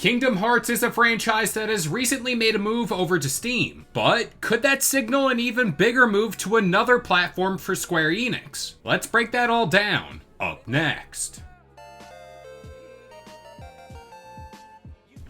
Kingdom Hearts is a franchise that has recently made a move over to Steam, but could that signal an even bigger move to another platform for Square Enix? Let's break that all down, up next.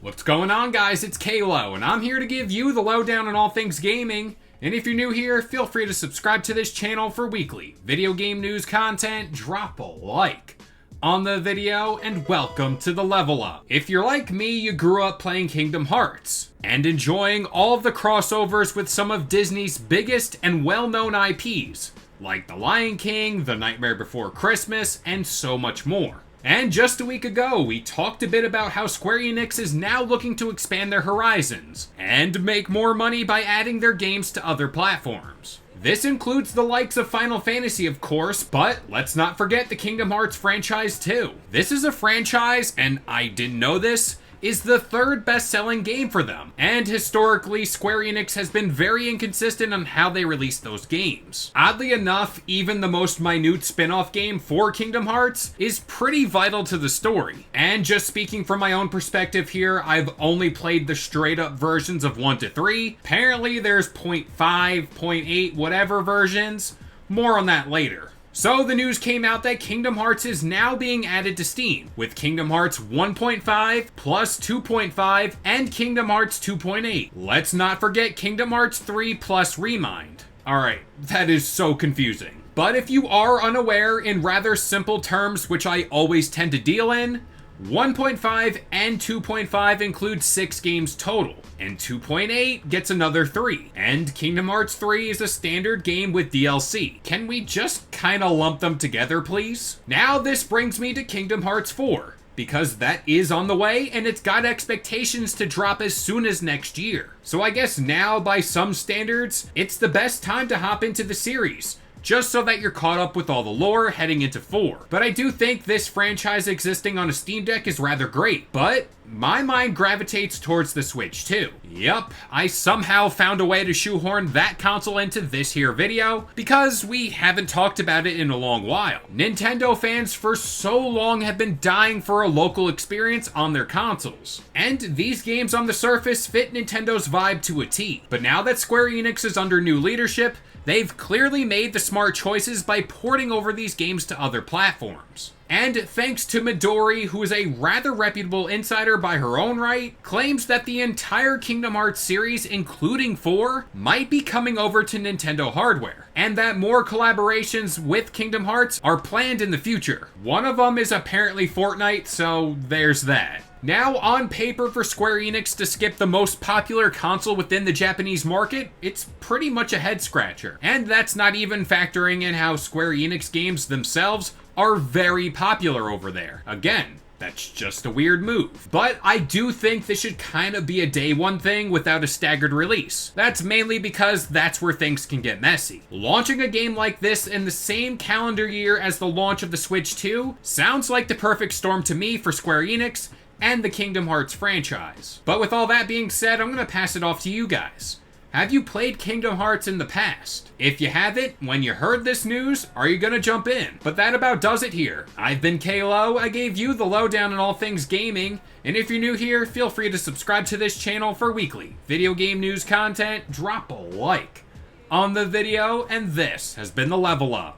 What's going on, guys? It's Kalo, and I'm here to give you the lowdown on all things gaming. And if you're new here, feel free to subscribe to this channel for weekly video game news content. Drop a like on the video, and welcome to the Level Up. If you're like me, you grew up playing Kingdom Hearts and enjoying all of the crossovers with some of Disney's biggest and well-known IPs, like The Lion King, The Nightmare Before Christmas, and so much more. And just a week ago, we talked a bit about how Square Enix is now looking to expand their horizons and make more money by adding their games to other platforms. This includes the likes of Final Fantasy, of course, but let's not forget the Kingdom Hearts franchise too. This is a franchise, and I didn't know this, is the third best-selling game for them. And historically, Square Enix has been very inconsistent on how they release those games. Oddly enough, even the most minute spin-off game for Kingdom Hearts is pretty vital to the story. And just speaking from my own perspective here, I've only played the straight-up versions of 1 to 3. Apparently there's 0.5, 0.8, whatever versions. More on that later. So the news came out that Kingdom Hearts is now being added to Steam, with Kingdom Hearts 1.5 plus 2.5 and Kingdom Hearts 2.8. Let's not forget Kingdom Hearts 3 plus Remind. Alright, that is so confusing. But if you are unaware, in rather simple terms, which I always tend to deal in, 1.5 and 2.5 include 6 games total, and 2.8 gets another 3. And Kingdom Hearts 3 is a standard game with DLC. Can we just kinda lump them together, please? Now this brings me to Kingdom Hearts 4, because that is on the way and it's got expectations to drop as soon as next year. So I guess now, by some standards, it's the best time to hop into the series, just so that you're caught up with all the lore heading into 4. But I do think this franchise existing on a Steam Deck is rather great, but my mind gravitates towards the Switch too. Yup, I somehow found a way to shoehorn that console into this here video, because we haven't talked about it in a long while. Nintendo fans for so long have been dying for a local experience on their consoles, and these games on the surface fit Nintendo's vibe to a T. But now that Square Enix is under new leadership, they've clearly made the smart choices by porting over these games to other platforms. And thanks to Midori, who is a rather reputable insider by her own right, claims that the entire Kingdom Hearts series, including 4, might be coming over to Nintendo hardware, and that more collaborations with Kingdom Hearts are planned in the future. One of them is apparently Fortnite, so there's that. Now, on paper, for Square Enix to skip the most popular console within the Japanese market, it's pretty much a head-scratcher. And that's not even factoring in how Square Enix games themselves are very popular over there. Again, that's just a weird move. But I do think this should kind of be a day one thing without a staggered release. That's mainly because that's where things can get messy. Launching a game like this in the same calendar year as the launch of the Switch 2 sounds like the perfect storm to me for Square Enix and the Kingdom Hearts franchise. But with all that being said, I'm gonna pass it off to you guys. Have you played Kingdom Hearts in the past? If you haven't, when you heard this news, are you gonna jump in? But that about does it here. I've been Kalo, I gave you the lowdown on all things gaming, and if you're new here, feel free to subscribe to this channel for weekly video game news content. Drop a like on the video, and this has been the Level Up.